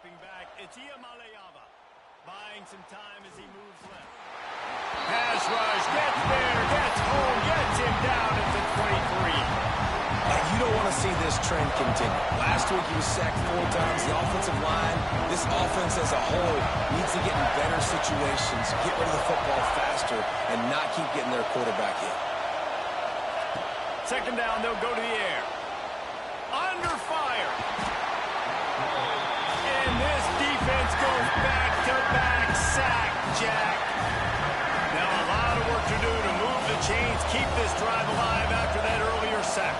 Dropping back, it's Iamaleava. Buying some time as he moves left. Pass rush, gets there, gets home, gets him down at the 23. You don't want to see this trend continue. Last week he was sacked 4 times. The offensive line, this offense as a whole, needs to get in better situations, get rid of the football faster, and not keep getting their quarterback hit. Second down, they'll go to the air. Under fire. And this defense goes back-to-back sack, Jack. Now a lot of work to do to move the chains, keep this drive alive after that earlier sack.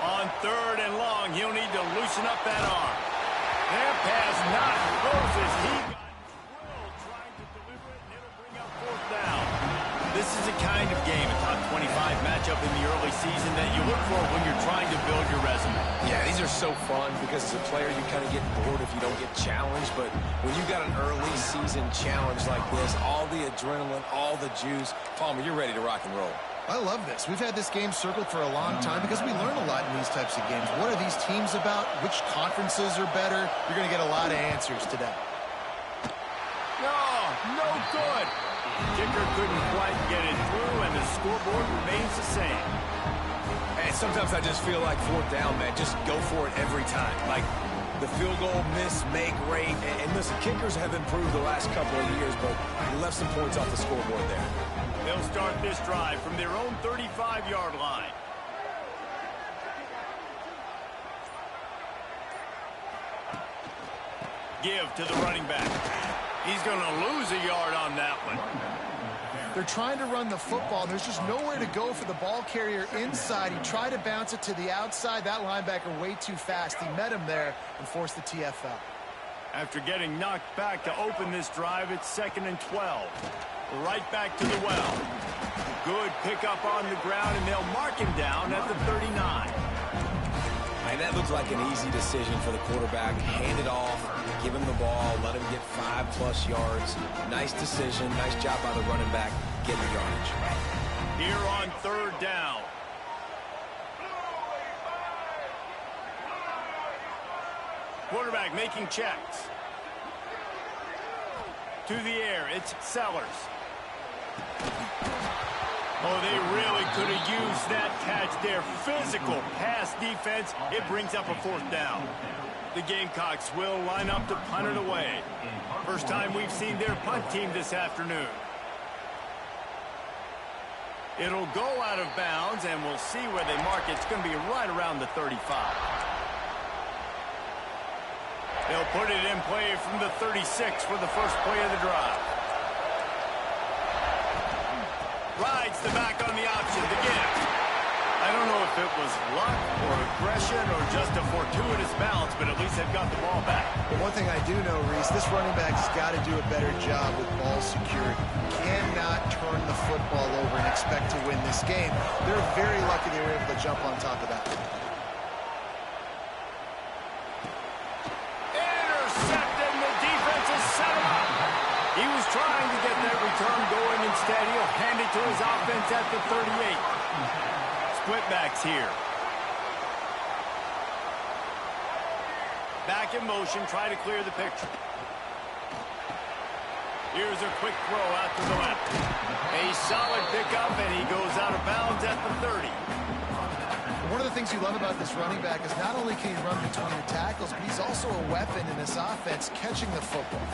On third and long, he'll need to loosen up that arm. That pass not closes. He got drilled trying to deliver it, and it'll bring up fourth down. This is a kind of game, a top 25 matchup in the early season that you look for when you're trying to build your resume. Yeah, these are so fun because as a player you kind of get bored if you don't get challenged, but when you got an early season challenge like this, all the adrenaline, all the juice, Palmer, you're ready to rock and roll. I love this. We've had this game circled for a long time because we learn a lot in these types of games. What are these teams about? Which conferences are better? You're going to get a lot of answers today. No good. Kicker couldn't quite get it through, and the scoreboard remains the same. And sometimes I just feel like fourth down, man. Just go for it every time. Like the field goal miss-make rate. And listen, kickers have improved the last couple of years, but he left some points off the scoreboard there. They'll start this drive from their own 35-yard line. Give to the running back. He's going to lose a yard on that one. They're trying to run the football. There's just nowhere to go for the ball carrier inside. He tried to bounce it to the outside. That linebacker way too fast. He met him there and forced the TFL. After getting knocked back to open this drive, it's 2nd and 12. Right back to the well. Good pickup on the ground, and they'll mark him down at the 39. And that looks like an easy decision for the quarterback. Hand it off, give him the ball, let him get 5+ yards. Nice decision, nice job by the running back, getting the yardage. Here on third down. Quarterback making checks. To the air, it's Sellers. Oh, they really could have used that catch there. Physical pass defense. It brings up a fourth down. The Gamecocks will line up to punt it away. First time we've seen their punt team this afternoon. It'll go out of bounds, and we'll see where they mark it. It's going to be right around the 35. They'll put it in play from the 36 for the first play of the drive. Rides the back on the option to give. I don't know if it was luck or aggression or just a fortuitous bounce, but at least they've got the ball back. But one thing I do know, Reese, this running back's got to do a better job with ball security. Cannot turn the football over and expect to win this game. They're very lucky they were able to jump on top of that. Intercepted, and the defense is set him up. He was trying to get that return going. Instead, he'll hand it to his offense at the 38. Split backs here. Back in motion, try to clear the picture. Here's a quick throw out to the left. A solid pickup, and he goes out of bounds at the 30. One of the things you love about this running back is not only can he run between the tackles, but he's also a weapon in this offense, catching the football.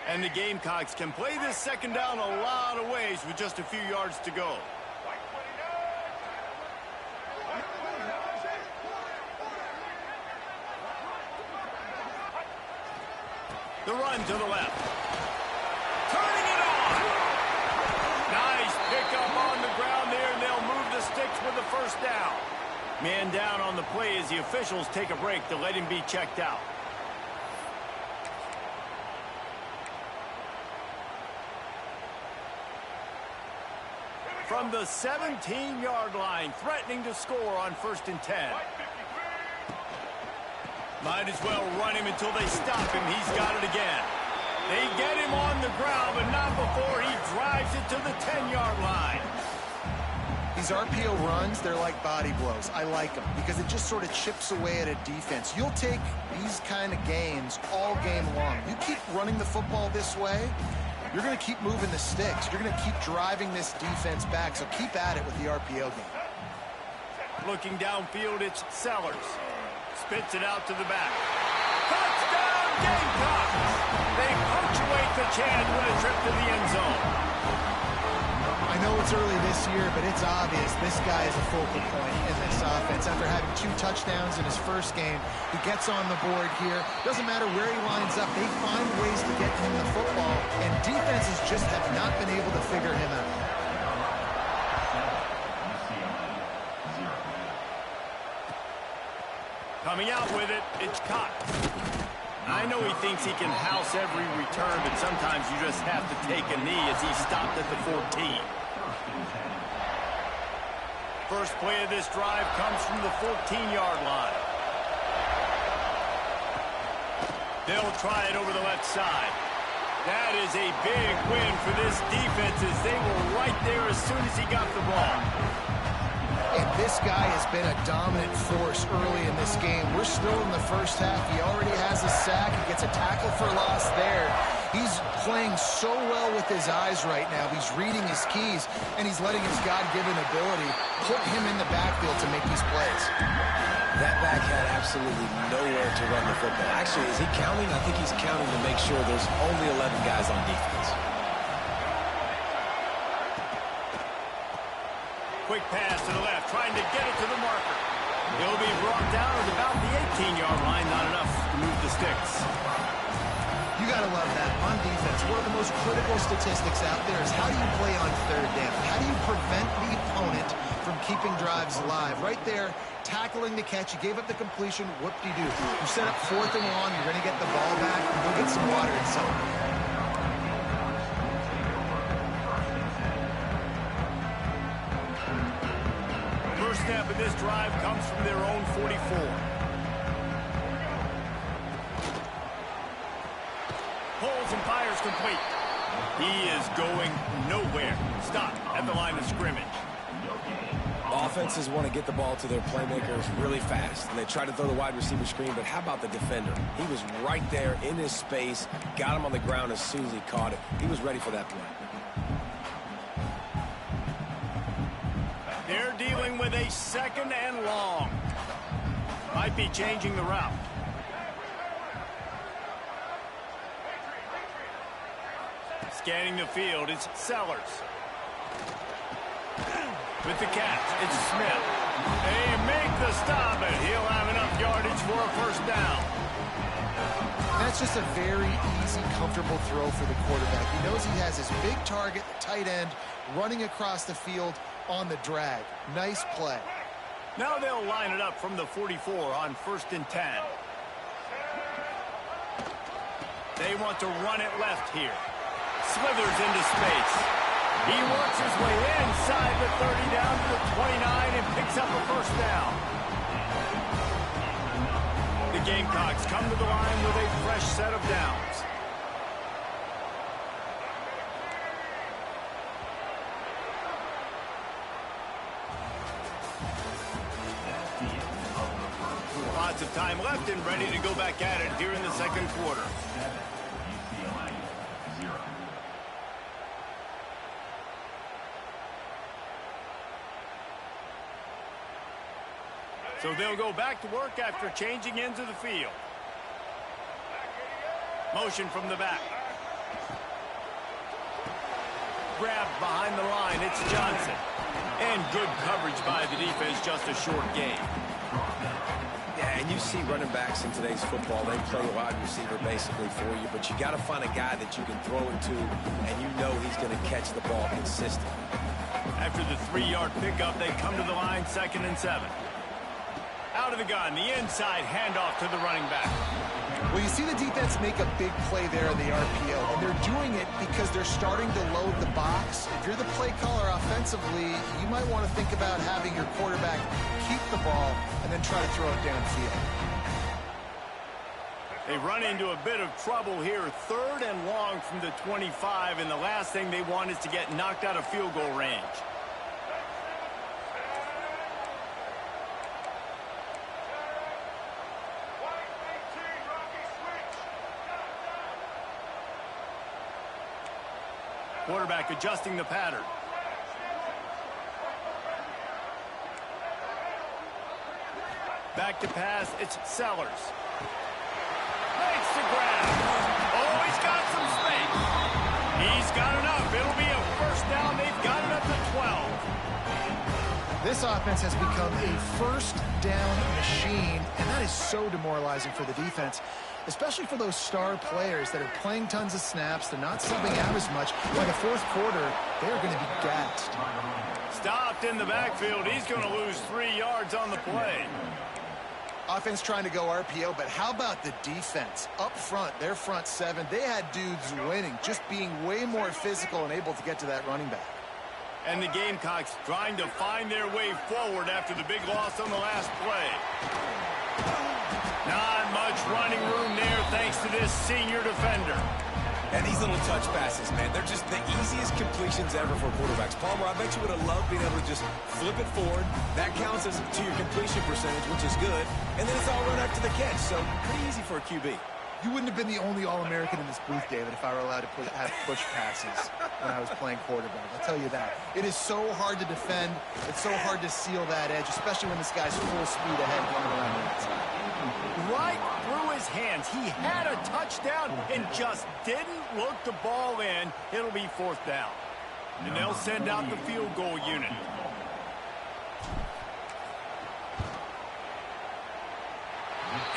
And the Gamecocks can play this second down a lot of ways with just a few yards to go. The run to the left. Turning it on. Nice pickup on the ground there, and they'll move the sticks with the first down. Man down on the play as the officials take a break to let him be checked out. From the 17-yard line, threatening to score on 1st and 10. Might as well run him until they stop him. He's got it again. They get him on the ground, but not before he drives it to the 10-yard line. These RPO runs, they're like body blows. I like them because it just sort of chips away at a defense. You'll take these kind of gains all game long. You keep running the football this way, you're going to keep moving the sticks. You're going to keep driving this defense back, so keep at it with the RPO game. Looking downfield, it's Sellers. Spits it out to the back. Touchdown, Gamecocks! They punctuate the chance with a trip to the end zone. I know it's early this year, but it's obvious this guy is a focal point in this offense. After having 2 touchdowns in his first game, he gets on the board here. Doesn't matter where he lines up, they find ways to get him the football, and defenses just have not been able to figure him out. Coming out with it, it's Cox. I know he thinks he can house every return, but sometimes you just have to take a knee as he stopped at the 14. First play of this drive comes from the 14-yard line. They'll try it over the left side. That is a big win for this defense as they were right there as soon as he got the ball. And this guy has been a dominant force early in this game. We're still in the first half. He already has a sack. He gets a tackle for loss there. He's playing so well with his eyes right now. He's reading his keys, and he's letting his God-given ability put him in the backfield to make these plays. That back had absolutely nowhere to run the football. Actually, is he counting? I think he's counting to make sure there's only 11 guys on defense. Quick pass to the left, trying to get it to the marker. He'll be brought down at about the 18-yard line, not enough to move the sticks. You got to love that. On defense, one of the most critical statistics out there is how do you play on third down? How do you prevent the opponent from keeping drives alive? Right there, tackling the catch. You gave up the completion. Whoop-de-doo. You set up 4th and long. You're going to get the ball back. Go get some water and celebrate. First snap of this drive comes from their own 44. Pulls and fires complete. He is going nowhere. Stop at the line of scrimmage. Offenses want to get the ball to their playmakers really fast, and they try to throw the wide receiver screen, but how about the defender? He was right there in his space, got him on the ground as soon as he caught it. He was ready for that play. They're dealing with a 2nd and long. Might be changing the route. Scanning the field, it's Sellers. With the catch, it's Smith. They make the stop, and he'll have enough yardage for a first down. That's just a very easy, comfortable throw for the quarterback. He knows he has his big target, the tight end, running across the field on the drag. Nice play. Now they'll line it up from the 44 on 1st and 10. They want to run it left here. Slithers into space. He works his way inside the 30 down to the 29 and picks up a first down. The Gamecocks come to the line with a fresh set of downs. Lots of time left and ready to go back at it here in the 2nd quarter. So they'll go back to work after changing ends of the field. Motion from the back. Grabbed behind the line, it's Johnson. And good coverage by the defense, just a short gain. Yeah, and you see running backs in today's football, they play wide receiver basically for you, but you got to find a guy that you can throw it to, and you know he's going to catch the ball consistently. After the 3-yard pickup, they come to the line, 2nd and 7. Out of the gun, the inside handoff to the running back. Well, you see the defense make a big play there in the RPO, and they're doing it because they're starting to load the box. If you're the play caller offensively, you might want to think about having your quarterback keep the ball and then try to throw it downfield. They run into a bit of trouble here. 3rd and long from the 25, and the last thing they want is to get knocked out of field goal range. Quarterback adjusting the pattern. Back to pass, it's Sellers. Makes the grab. Oh, he's got some space. He's got enough. It'll be a first down. They've got it up to 12. This offense has become a first down machine, and that is so demoralizing for the defense, especially for those star players that are playing tons of snaps. They're not subbing out as much. By the 4th quarter, they're going to be gassed. Stopped in the backfield. He's going to lose 3 yards on the play. Offense trying to go RPO, but how about the defense? Up front, their front 7, they had dudes winning, just being way more physical and able to get to that running back. And the Gamecocks trying to find their way forward after the big loss on the last play. Not much running room there thanks to this senior defender. And these little touch passes, man, they're just the easiest completions ever for quarterbacks. Palmer, I bet you would have loved being able to just flip it forward. That counts as to your completion percentage, which is good. And then it's all run after the catch, so pretty easy for a QB. You wouldn't have been the only All-American in this booth, David, if I were allowed to have push passes when I was playing quarterback. I'll tell you that. It is so hard to defend. It's so hard to seal that edge, especially when this guy's full speed ahead coming around the outside. Right through his hands. He had a touchdown and just didn't look the ball in. It'll be 4th down. And they'll send out the field goal unit.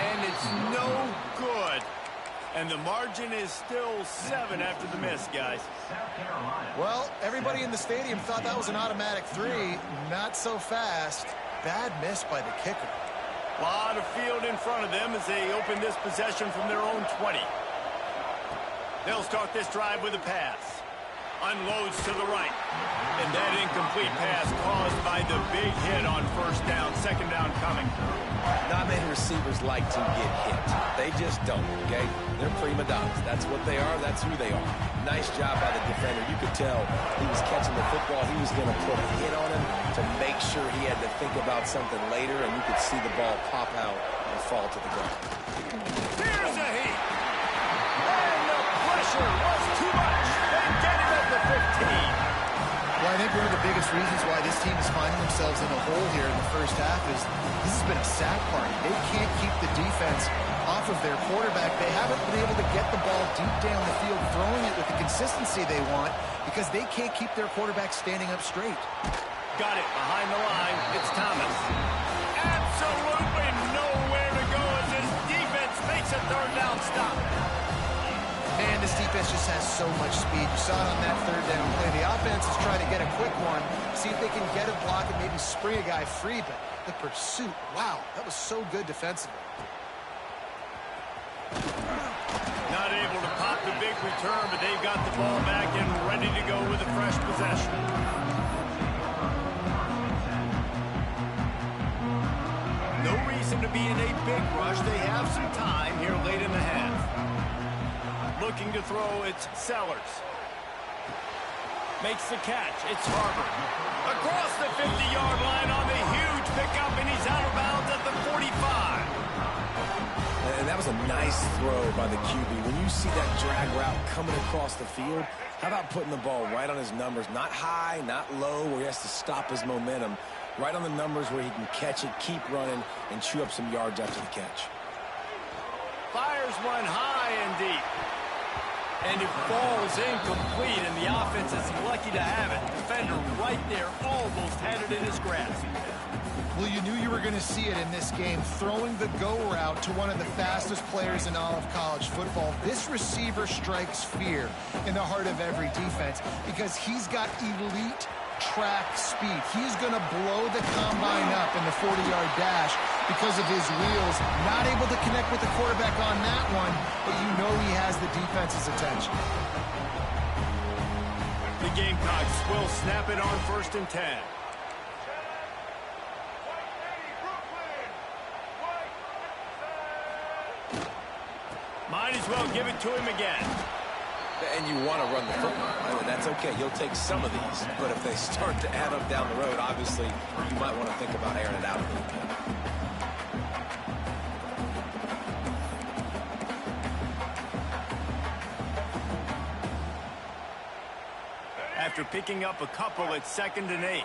And it's no good. And the margin is still 7 after the miss, guys. Well, everybody in the stadium thought that was an automatic 3. Not so fast. Bad miss by the kicker. A lot of field in front of them as they open this possession from their own 20. They'll start this drive with a pass. Unloads to the right. And that incomplete pass caused by the big hit on 1st down, 2nd down coming. Not many receivers like to get hit. They just don't, okay? They're prima donnas. That's what they are. That's who they are. Nice job by the defender. You could tell he was catching the football. He was going to put a hit on him to make sure he had to think about something later, and you could see the ball pop out and fall to the ground. Here's a heat. And the pressure was too much. They get him at the 15. Well, I think one of the biggest reasons why this team is finding themselves in a hole here in the first half is this has been a sack party. They can't keep the defense off of their quarterback. They haven't been able to get the ball deep down the field, throwing it with the consistency they want because they can't keep their quarterback standing up straight. Got it behind the line. It's Thomas. Absolutely nowhere to go as his defense makes a 3rd down stop. Man, this defense just has so much speed. You saw it on that 3rd down play. The offense is trying to get a quick one, see if they can get a block and maybe spring a guy free, but the pursuit, wow, that was so good defensively. Not able to pop the big return, but they've got the ball back and ready to go with a fresh possession. No reason to be in a big rush. They have some time here late in the half. Looking to throw, it's Sellers. Makes the catch. It's Harvard. Across the 50-yard line on the huge pickup, and he's out of bounds at the 45. And that was a nice throw by the QB. When you see that drag route coming across the field, how about putting the ball right on his numbers? Not high, not low, where he has to stop his momentum. Right on the numbers where he can catch it, keep running, and chew up some yards after the catch. Fires one high and deep. And it falls incomplete, and the offense is lucky to have it. Defender right there almost had it in his grasp. Well, you knew you were going to see it in this game, throwing the go route to one of the fastest players in all of college football. This receiver strikes fear in the heart of every defense because he's got elite track speed. He's going to blow the combine up in the 40-yard dash because of his wheels. Not able to connect with the quarterback on that one, but you know he has the defense's attention. The Gamecocks will snap it on 1st and 10. Might as well give it to him again. And you want to run the football. And that's okay. You'll take some of these. But if they start to add up down the road, obviously, you might want to think about airing it out a little bit. After picking up a couple, it's 2nd and 8.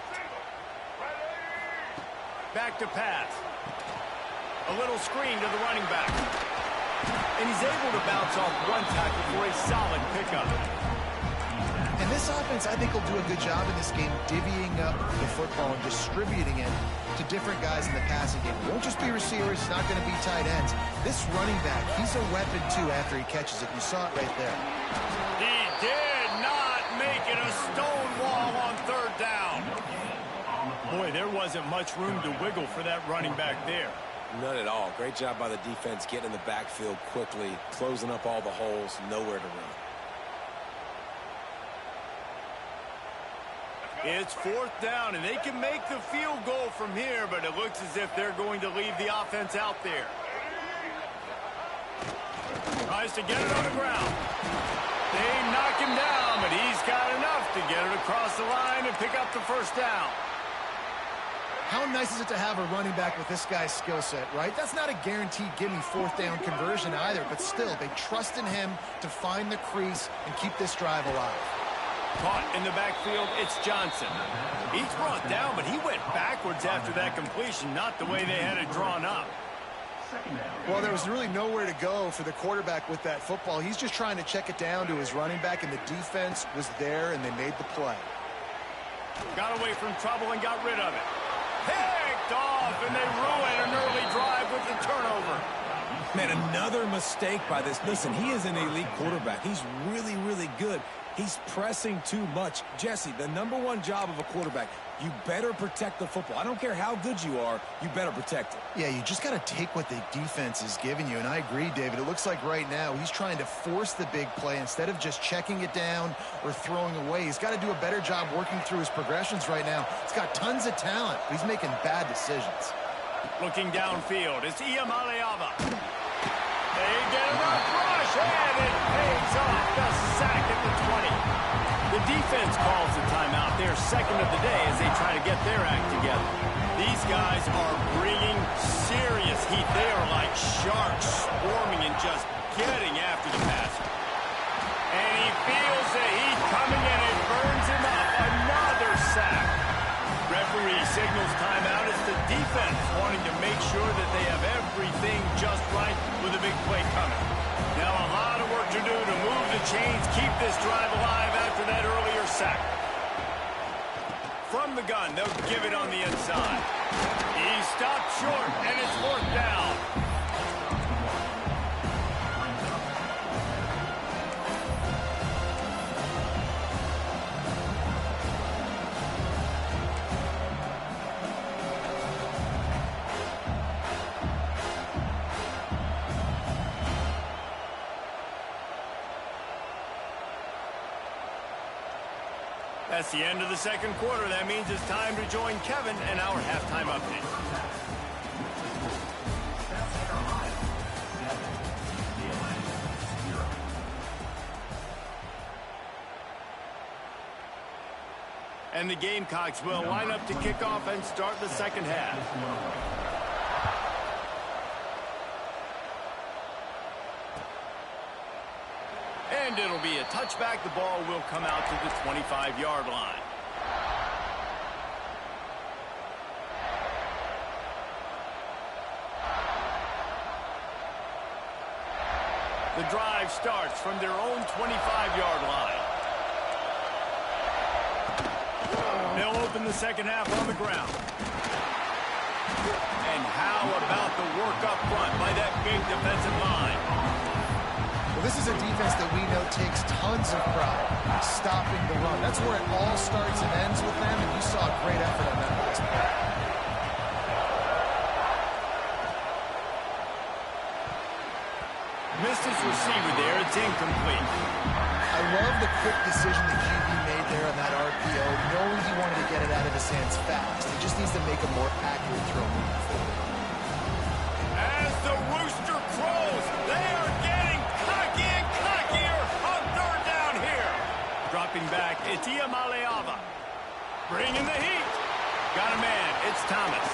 Back to pass. A little screen to the running back. And he's able to bounce off one tackle for a solid pickup. And this offense, I think, will do a good job in this game divvying up the football and distributing it to different guys in the passing game. It won't just be receivers. It's not going to be tight ends. This running back, he's a weapon, too, after he catches it. You saw it right there. He did not make it a stone wall on 3rd down. Boy, there wasn't much room to wiggle for that running back there. None at all. Great job by the defense getting in the backfield quickly, closing up all the holes, nowhere to run. It's 4th down, and they can make the field goal from here, but it looks as if they're going to leave the offense out there. Tries to get it on the ground. They knock him down, but he's got enough to get it across the line and pick up the 1st down. How nice is it to have a running back with this guy's skill set, right? That's not a guaranteed gimme 4th down conversion either, but still, they trust in him to find the crease and keep this drive alive. Caught in the backfield, it's Johnson. He's brought down, but he went backwards after that completion, not the way they had it drawn up. Well, there was really nowhere to go for the quarterback with that football. He's just trying to check it down to his running back, and the defense was there, and they made the play. Got away from trouble and got rid of it. Picked off, and they ruin an early drive with the turnover. Man, another mistake by this. Listen, he is an elite quarterback. He's really, really good. He's pressing too much. Jesse, the #1 job of a quarterback, you better protect the football. I don't care how good you are, you better protect it. Yeah, you just got to take what the defense is giving you, and I agree, David. It looks like right now he's trying to force the big play instead of just checking it down or throwing away. He's got to do a better job working through his progressions right now. He's got tons of talent, but he's making bad decisions. Looking downfield, it's Iamaleava. They get a rough rush, and it pays off. The sack at the 20. The defense calls the timeout. They're 2nd of the day as they try to get their act together. These guys are bringing serious heat. They are like sharks swarming and just getting after the passer. And he feels the heat coming, and it burns him up. Another sack. Referee signals timeout. It's the defense wanting to make sure that they have everything just right with a big play coming. Now a lot of work to do to move the chains, keep this drive alive after that earlier sack. From the gun, they'll give it on the inside. He stopped short, and it's 4th down. That's the end of the 2nd quarter. That means it's time to join Kevin and our halftime update. And the Gamecocks will line up to kick off and start the 2nd half. And it'll be a touchback. The ball will come out to the 25-yard line. The drive starts from their own 25-yard line. They'll open the 2nd half on the ground. And how about the work up front by that big defensive line? Well, this is a defense that we know takes tons of pride stopping the run. That's where it all starts and ends with them, and you saw a great effort on that last play. Missed his receiver there. It's incomplete. I love the quick decision that QB made there on that RPO, knowing he wanted to get it out of his hands fast. He just needs to make a more accurate throw moving forward. As the rooster crows, they are getting it's Iamaleava. Bringing the heat. Got a man. It's Thomas.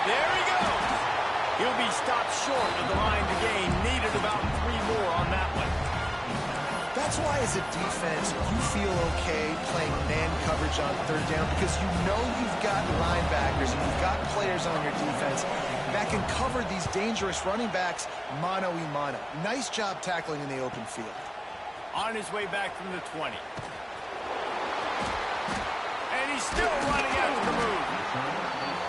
There he goes. He'll be stopped short of the line to gain. Needed about 3 more on that one. That's why as a defense, you feel okay playing man coverage on third down because you know you've got linebackers and you've got players on your defense that can cover these dangerous running backs mano-a-mano. Nice job tackling in the open field. On his way back from the 20. And he's still running after the move.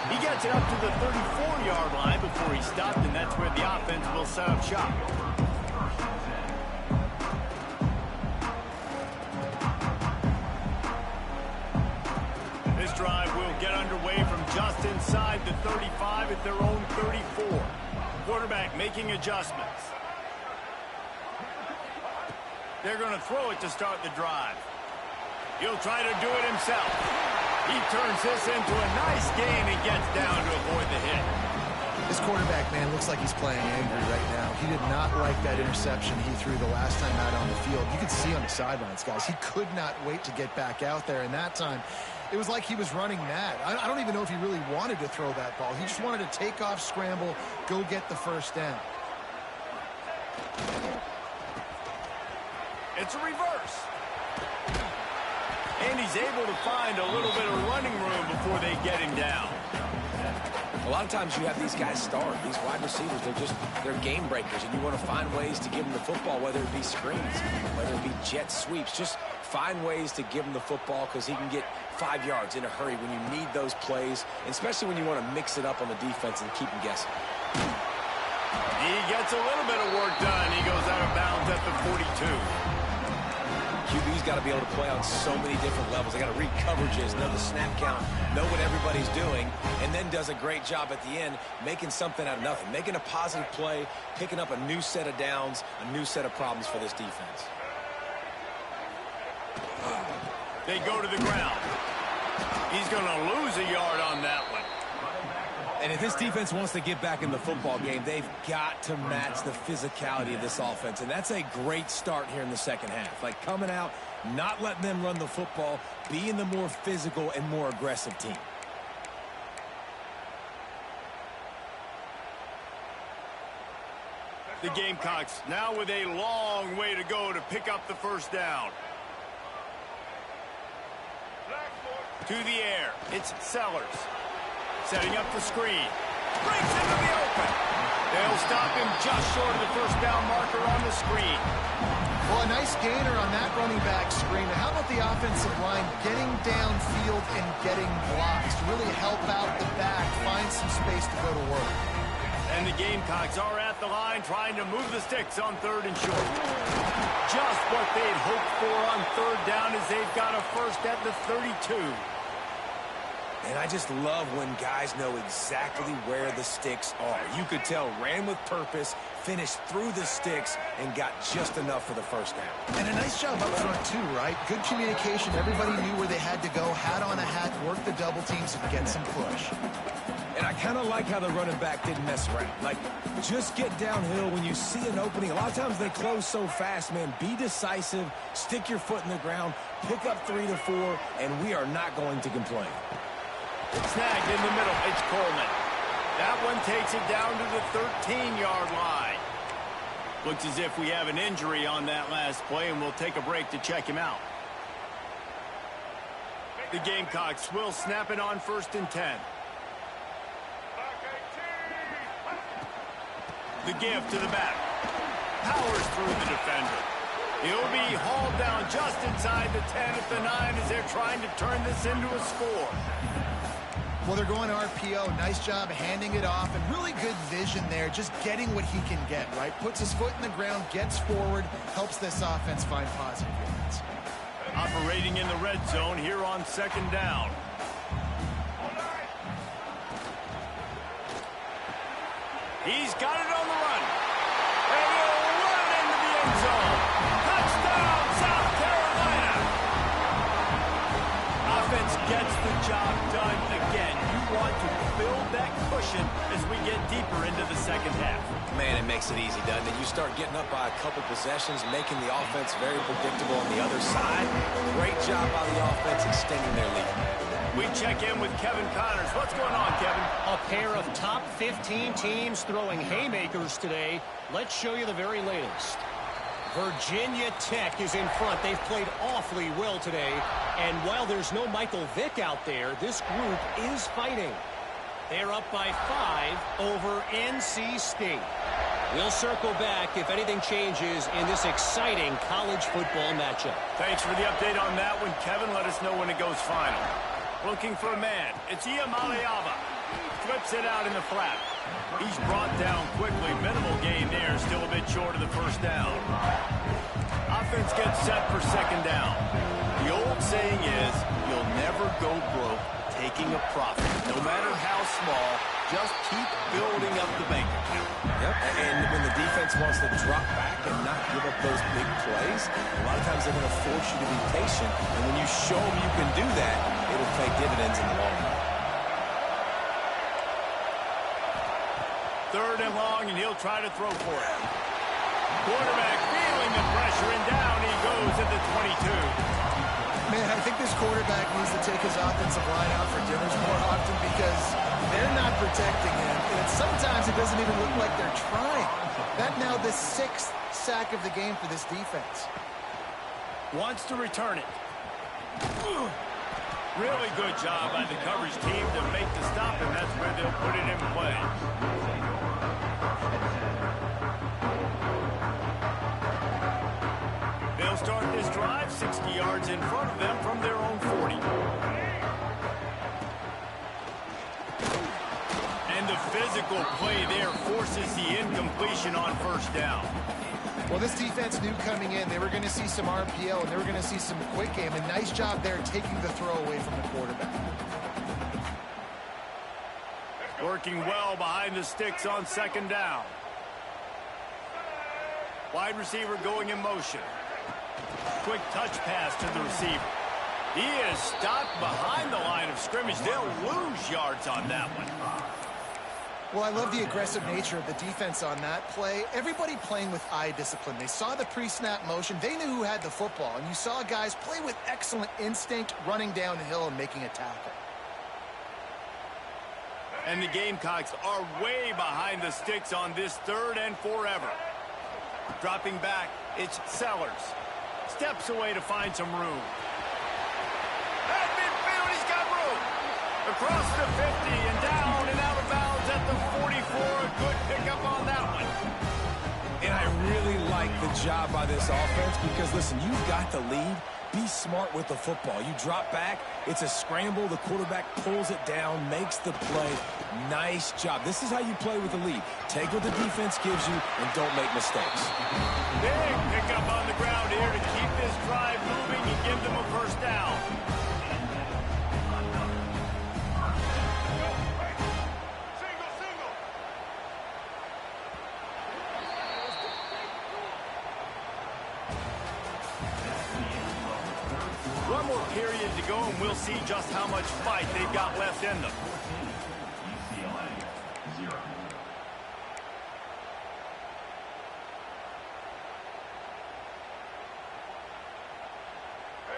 He gets it up to the 34-yard line before he stopped, and that's where the offense will set up shop. This drive will get underway from just inside the 35 at their own 34. Quarterback making adjustments. They're going to throw it to start the drive. He'll try to do it himself. He turns this into a nice gain and gets down to avoid the hit. This quarterback, man, looks like he's playing angry right now. He did not like that interception he threw the last time out on the field. You could see on the sidelines, guys. He could not wait to get back out there, and that time it was like he was running mad. I don't even know if he really wanted to throw that ball. He just wanted to take off, scramble, go get the first down. It's a reverse. And he's able to find a little bit of running room before they get him down. A lot of times you have these guys start. These wide receivers, they're game breakers, and you want to find ways to give them the football, whether it be screens, whether it be jet sweeps. Just find ways to give him the football because he can get 5 yards in a hurry when you need those plays, especially when you want to mix it up on the defense and keep him guessing. He gets a little bit of work done. He goes out of bounds at the 42. QB's got to be able to play on so many different levels. They got to read coverages, know the snap count, know what everybody's doing, and then does a great job at the end making something out of nothing, making a positive play, picking up a new set of downs, a new set of problems for this defense. They go to the ground. He's going to lose a yard on that one. And if this defense wants to get back in the football game, they've got to match the physicality of this offense. And that's a great start here in the second half. Like coming out, not letting them run the football, being the more physical and more aggressive team. The Gamecocks now with a long way to go to pick up the first down. To the air, it's Sellers. Setting up the screen. Breaks into the open. They'll stop him just short of the first down marker on the screen. Well, a nice gainer on that running back screen. How about the offensive line getting downfield and getting blocks to really help out the back, find some space to go to work? And the Gamecocks are at the line trying to move the sticks on 3rd and short. Just what they'd hoped for on 3rd down as they've got a first at the 32. And I just love when guys know exactly where the sticks are. You could tell ran with purpose, finished through the sticks, and got just enough for the first down. And a nice job up front, too, right? Good communication. Everybody knew where they had to go, hat on a hat, work the double teams, and get some push. And I kind of like how the running back didn't mess around. Like, just get downhill when you see an opening. A lot of times they close so fast, man. Be decisive, stick your foot in the ground, pick up 3 to 4, and we are not going to complain. Snagged in the middle. It's Coleman. That one takes it down to the 13-yard line. Looks as if we have an injury on that last play, and we'll take a break to check him out. The Gamecocks will snap it on 1st and 10. The give to the back. Powers through the defender. He'll be hauled down just inside the 10 at the 9 as they're trying to turn this into a score. Well, they're going RPO. Nice job handing it off, and really good vision there, just getting what he can get, right? Puts his foot in the ground, gets forward, helps this offense find positive yards. Operating in the red zone here on 2nd down. He's got it on the run. And he'll run it into the end zone. Touchdown, South Carolina. Offense gets the job done again. You want to build that pushing as we get deeper into the second half. Man, it makes it easy, doesn't it? You start getting up by a couple possessions, making the offense very predictable on the other side. Great job by the offense extending their lead. We check in with Kevin Connors. What's going on, Kevin? A pair of top 15 teams throwing haymakers today. Let's show you the very latest. Virginia Tech is in front. They've played awfully well today. And while there's no Michael Vick out there, this group is fighting. They're up by 5 over NC State. We'll circle back if anything changes in this exciting college football matchup. Thanks for the update on that one, Kevin. Let us know when it goes final. Looking for a man. It's Iamaleava. Flips it out in the flat. He's brought down quickly. Minimal gain there. Still a bit short of the first down. Offense gets set for second down. The old saying is, you'll never go broke taking a profit. No matter how small, just keep building up the bank account. Yep, and when the defense wants to drop back and not give up those big plays, a lot of times they're going to force you to be patient. And when you show them you can do that, it'll pay dividends in the long run. Third and long, and he'll try to throw for it. Quarterback feeling the pressure, and down he goes at the 22. Man, I think this quarterback needs to take his offensive line out for dinners more often because they're not protecting him. And sometimes it doesn't even look like they're trying. That now the 6th sack of the game for this defense. Wants to return it. Really good job by the coverage team to make the stop, and that's where they'll put it in play. They'll start this drive 60 yards in front of them from their own 40. And the physical play there forces the incompletion on first down. Well, this defense knew coming in they were going to see some RPO and they were going to see some quick game. And nice job there taking the throw away from the quarterback. Working well behind the sticks on second down. Wide receiver going in motion. Quick touch pass to the receiver. He is stopped behind the line of scrimmage. They'll lose yards on that one. Well, I love the aggressive nature of the defense on that play. Everybody playing with eye discipline. They saw the pre-snap motion. They knew who had the football. And you saw guys play with excellent instinct, running down the hill and making a tackle. And the Gamecocks are way behind the sticks on this third and forever. Dropping back, it's Sellers. Steps away to find some room. At midfield, he's got room. Across the 50 and down and out of bounds at the 44. A good pickup on that one. And I really like the job by this offense because, listen, you've got the lead. Be smart with the football. You drop back, it's a scramble. The quarterback pulls it down, makes the play. Nice job. This is how you play with the lead. Take what the defense gives you and don't make mistakes. Big pickup on the ground here to keep this drive moving and give them a first down. One more period to go, and we'll see just how much fight they've got left in them.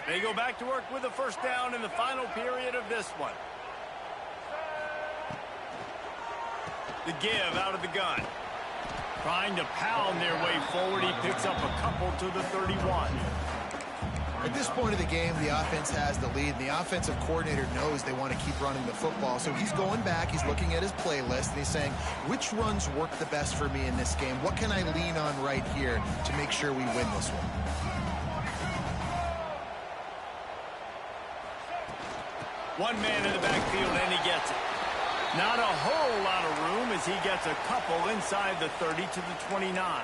They go back to work with a first down in the final period of this one. The give out of the gun. Trying to pound their way forward. He picks up a couple to the 31. At this point of the game, the offense has the lead, and the offensive coordinator knows they want to keep running the football. So he's going back, he's looking at his playlist, and he's saying, which runs work the best for me in this game? What can I lean on right here to make sure we win this one? One man in the backfield, and he gets it. Not a whole lot of room as he gets a couple inside the 30 to the 29.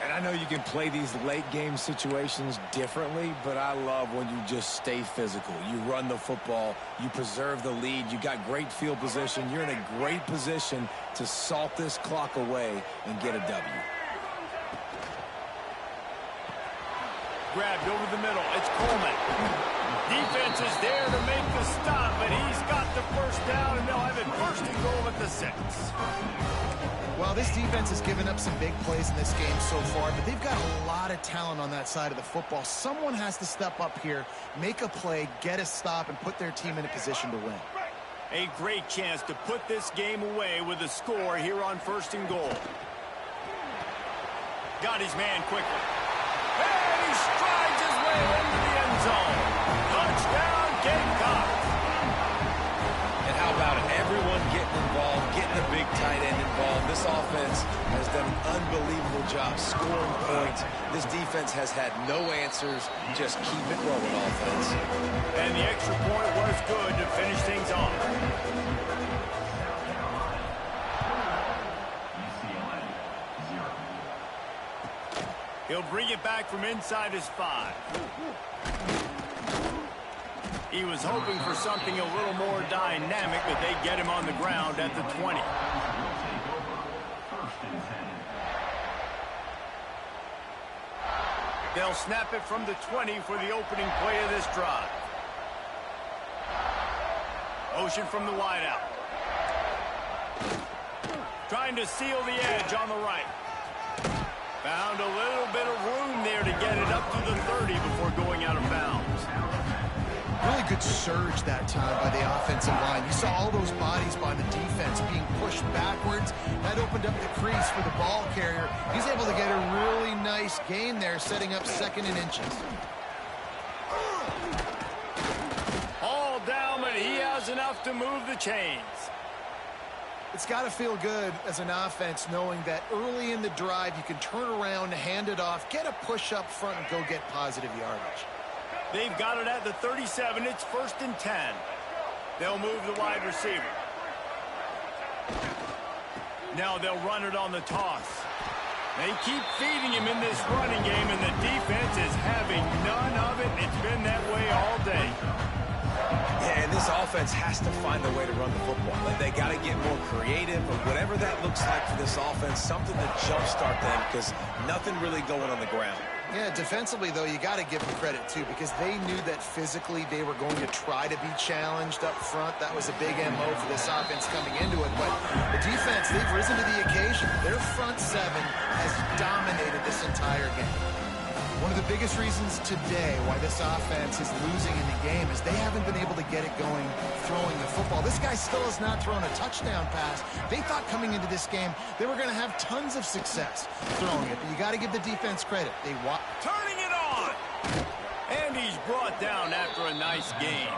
And I know you can play these late game situations differently, but I love when you just stay physical. You run the football, you preserve the lead, you got great field position, you're in a great position to salt this clock away and get a W. Grabbed over the middle, it's Coleman. Defense is there to make the stop, but he's got the first down, and they'll have it first and goal at the 6. Well, this defense has given up some big plays in this game so far, but they've got a lot of talent on that side of the football. Someone has to step up here, make a play, get a stop, and put their team in a position to win. A great chance to put this game away with a score here on first and goal. Got his man quickly. And he strides his way into the end zone. Touchdown, Gamecocks. And how about it? Everyone getting involved, getting a big tight end involved. This offense has done an unbelievable job scoring points. This defense has had no answers. Just keep it rolling, offense. And the extra point was good to finish things off. He'll bring it back from inside his 5. He was hoping for something a little more dynamic, but they get him on the ground at the 20. They'll snap it from the 20 for the opening play of this drive. Motion from the wideout. Trying to seal the edge on the right. Found a little bit of room there to get it up to the 30 before going out of bounds. Really good surge that time by the offensive line. You saw all those bodies by the defense being pushed backwards. That opened up the crease for the ball carrier. He's able to get a really nice gain there, setting up 2nd and inches. All down, but he has enough to move the chains. It's got to feel good as an offense knowing that early in the drive you can turn around, hand it off, get a push up front, and go get positive yardage. They've got it at the 37. It's 1st and 10. They'll move the wide receiver. Now they'll run it on the toss. They keep feeding him in this running game, and the defense is having none of it. It's been that way all day. Yeah, and this offense has to find a way to run the football. They got to get more creative, or whatever that looks like for this offense, something to jumpstart them, because nothing really going on the ground. Yeah, defensively, though, you got to give them credit, too, because they knew that physically they were going to try to be challenged up front. That was a big MO for this offense coming into it. But the defense, they've risen to the occasion. Their front 7 has dominated this entire game. One of the biggest reasons today why this offense is losing in the game is they haven't been able to get it going throwing the football. This guy still has not thrown a touchdown pass. They thought coming into this game they were going to have tons of success throwing it, but you got to give the defense credit. They turning it on, and he's brought down after a nice game.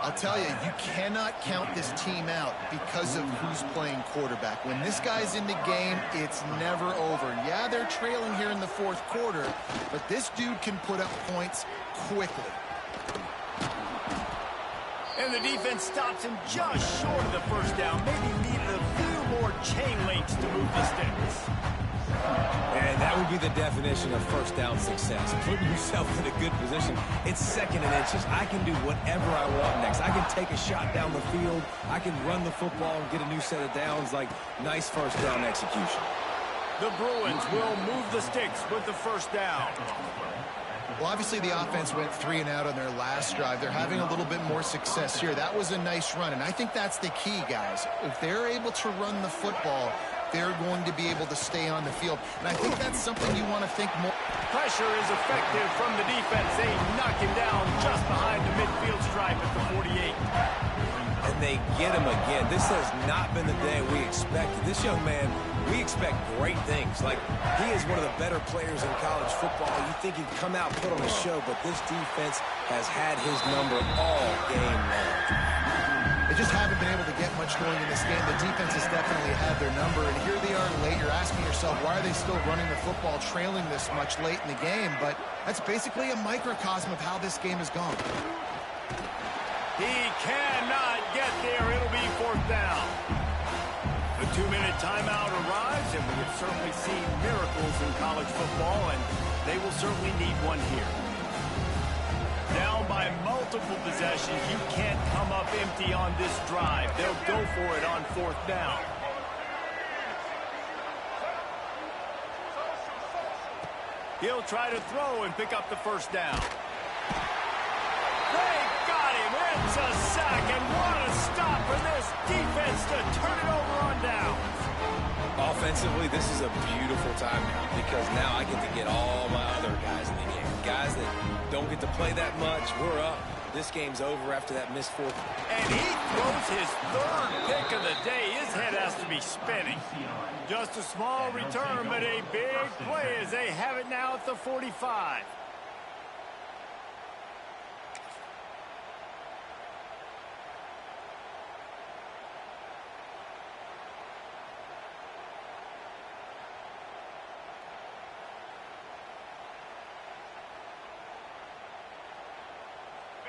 I'll tell you, you cannot count this team out because of who's playing quarterback. When this guy's in the game, it's never over. Yeah, they're trailing here in the 4th quarter, but this dude can put up points quickly. And the defense stops him just short of the first down. Maybe needed a few more chain links to move the sticks. And that would be the definition of first down success. Putting yourself in a good position. It's 2nd and inches. I can do whatever I want next. I can take a shot down the field. I can run the football and get a new set of downs. Like, nice first down execution. The Bruins will move the sticks with the first down. Well, obviously the offense went 3 and out on their last drive. They're having a little bit more success here. That was a nice run, and I think that's the key, guys. If they're able to run the football, they're going to be able to stay on the field. And I think that's something you want to think more. Pressure is effective from the defense. They knock him down just behind the midfield stripe at the 48. And they get him again. This has not been the day we expected. This young man, we expect great things. Like, he is one of the better players in college football. You think he'd come out, put on a show, but this defense has had his number all game long. They just haven't been able to get much going in this game. The defense has definitely had their number, and here they are late. You're asking yourself, why are they still running the football, trailing this much late in the game? But that's basically a microcosm of how this game has gone. He cannot get there. It'll be 4th down. The 2-minute timeout arrives, and we have certainly seen miracles in college football, and they will certainly need one here. Down by multiple possessions, you can't come up empty on this drive. They'll go for it on 4th down. He'll try to throw and pick up the first down. Makes a sack, and what a stop for this defense to turn it over on down. Offensively, this is a beautiful time now because now I get to get all my other guys in the game. Guys that don't get to play that much, we're up. This game's over after that missed fourth. And he throws his third pick of the day. His head has to be spinning. Just a small return, but a big play as they have it now at the 45.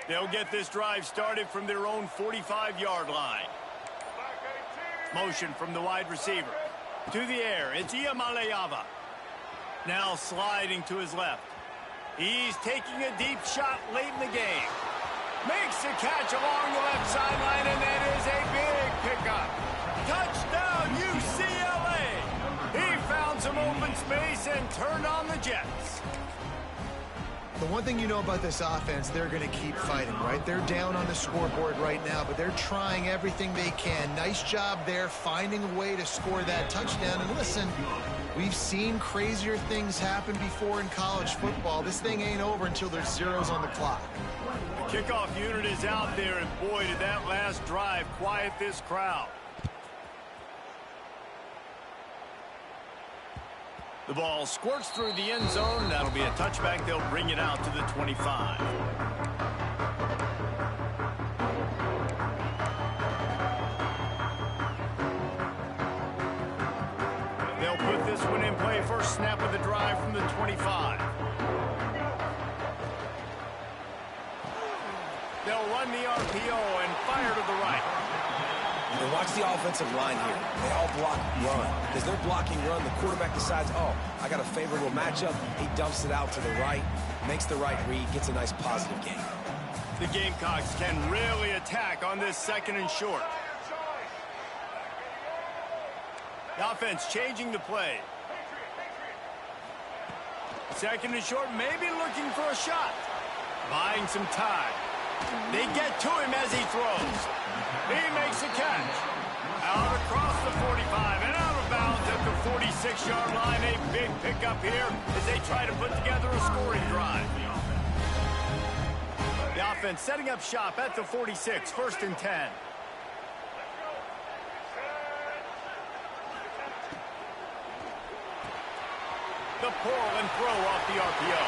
They'll get this drive started from their own 45-yard line. Motion from the wide receiver. To the air, it's Iamaleava. Now sliding to his left. He's taking a deep shot late in the game. Makes a catch along the left sideline, and that is a big pickup. Touchdown, UCLA! He found some open space and turned on the Jets. The one thing you know about this offense, they're going to keep fighting, right? They're down on the scoreboard right now, but they're trying everything they can. Nice job there, finding a way to score that touchdown. And listen, we've seen crazier things happen before in college football. This thing ain't over until there's zeros on the clock. The kickoff unit is out there, and boy, did that last drive quiet this crowd. The ball squirts through the end zone. That'll be a touchback. They'll bring it out to the 25. They'll put this one in play. First snap of the drive from the 25. They'll run the RPO and fire to the right. And watch the offensive line here. They all block run. As they're blocking run, the quarterback decides, oh, I got a favorable matchup. He dumps it out to the right, makes the right read, gets a nice positive gain. The Gamecocks can really attack on this second and short. The offense changing the play. Second and short, maybe looking for a shot. Buying some time. They get to him as he throws. He makes a catch. Out across the 45 and out of bounds at the 46-yard line. A big pickup here as they try to put together a scoring drive. The offense setting up shop at the 46, 1st and 10. The pull and throw off the RPO.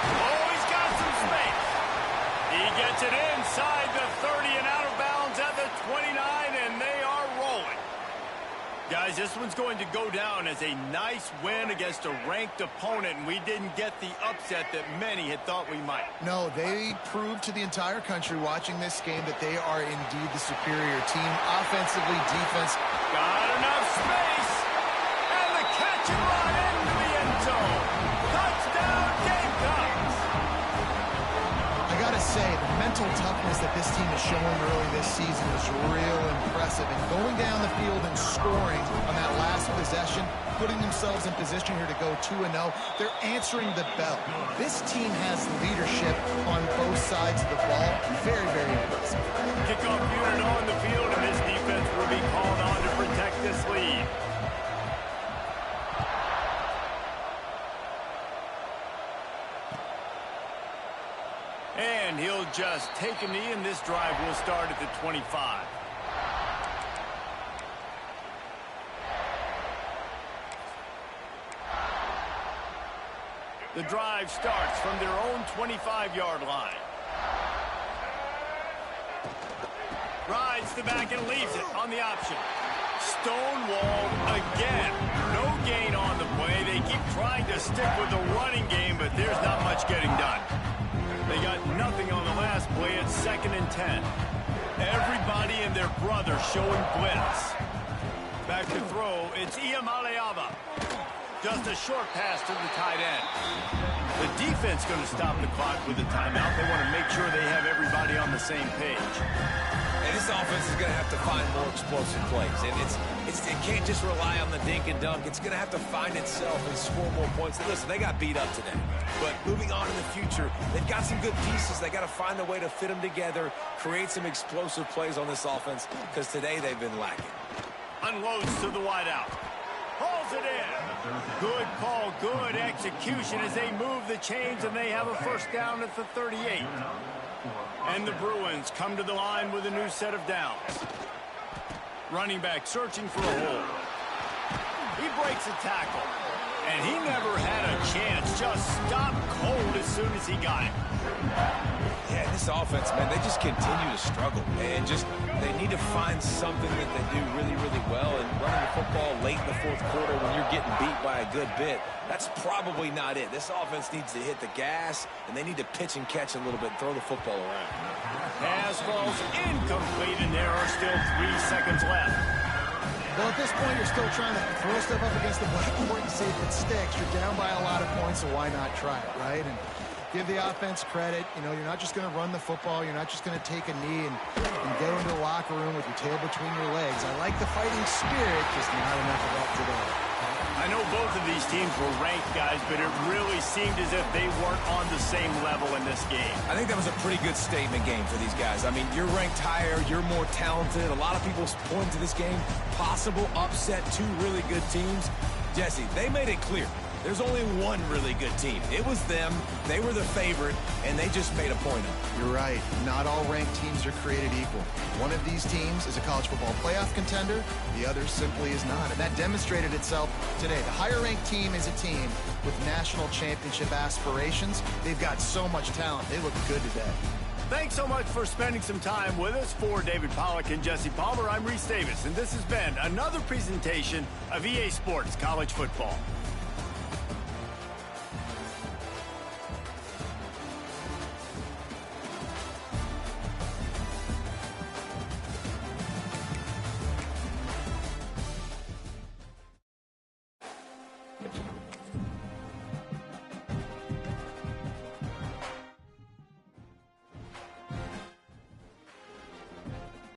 Oh, he's got some space. He gets it inside the 30 and out of bounds at the 29, and they are rolling. Guys, this one's going to go down as a nice win against a ranked opponent, and we didn't get the upset that many had thought we might. No, they proved to the entire country watching this game that they are indeed the superior team. Offensively, defense. Got enough space. And the catch and run into the end zone. Touchdown, Gamecocks. I gotta say, the mental toughness that this team has shown early this season is real impressive. And going down the field and scoring on that last possession, putting themselves in position here to go 2-0, they're answering the bell. This team has leadership on both sides of the ball. Very, very impressive. Kickoff unit on the field, and this defense will be called on to protect this lead. And he'll just take a knee, and this drive will start at the 25. The drive starts from their own 25-yard line. Rides the back and leaves it on the option. Stonewalled again. No gain on the play. They keep trying to stick with the running game, but there's not much getting done. They got nothing on the last play. It's 2nd and 10. Everybody and their brother showing blitz. Back to throw. It's Iamaleava. Just a short pass to the tight end. The defense going to stop the clock with a timeout. They want to make sure they have everybody on the same page. And this offense is going to have to find more explosive plays. And it can't just rely on the dink and dunk. It's going to have to find itself and score more points. And listen, they got beat up today. But moving on in the future, they've got some good pieces. They got to find a way to fit them together, create some explosive plays on this offense, because today they've been lacking. Unloads to the wideout. Hauls it in. Good call, good execution as they move the chains, and they have a first down at the 38. And the Bruins come to the line with a new set of downs. Running back searching for a hole. He breaks a tackle. And he never had a chance. Just stopped cold as soon as he got it. Yeah, this offense, man, they just continue to struggle. And they need to find something that they do really, really well. And running the football late in the fourth quarter when you're getting beat by a good bit, that's probably not it. This offense needs to hit the gas, and they need to pitch and catch a little bit and throw the football around. Pass falls incomplete, and there are still 3 seconds left. Well, at this point, you're still trying to throw stuff up against the blackboard and see if it sticks. You're down by a lot of points, so why not try it, right? And give the offense credit. You know, you're not just going to run the football. You're not just going to take a knee and go into the locker room with your tail between your legs. I like the fighting spirit, just not enough of that today. I know both of these teams were ranked, guys, but it really seemed as if they weren't on the same level in this game. I think that was a pretty good statement game for these guys. I mean, you're ranked higher, you're more talented. A lot of people point to this game, possible upset, 2 really good teams. Jesse, they made it clear. There's only one really good team. It was them. They were the favorite, and they just made a point of it. You're right. Not all ranked teams are created equal. One of these teams is a college football playoff contender. The other simply is not. And that demonstrated itself today. The higher-ranked team is a team with national championship aspirations. They've got so much talent. They look good today. Thanks so much for spending some time with us. For David Pollack and Jesse Palmer, I'm Reese Davis, and this has been another presentation of EA Sports College Football.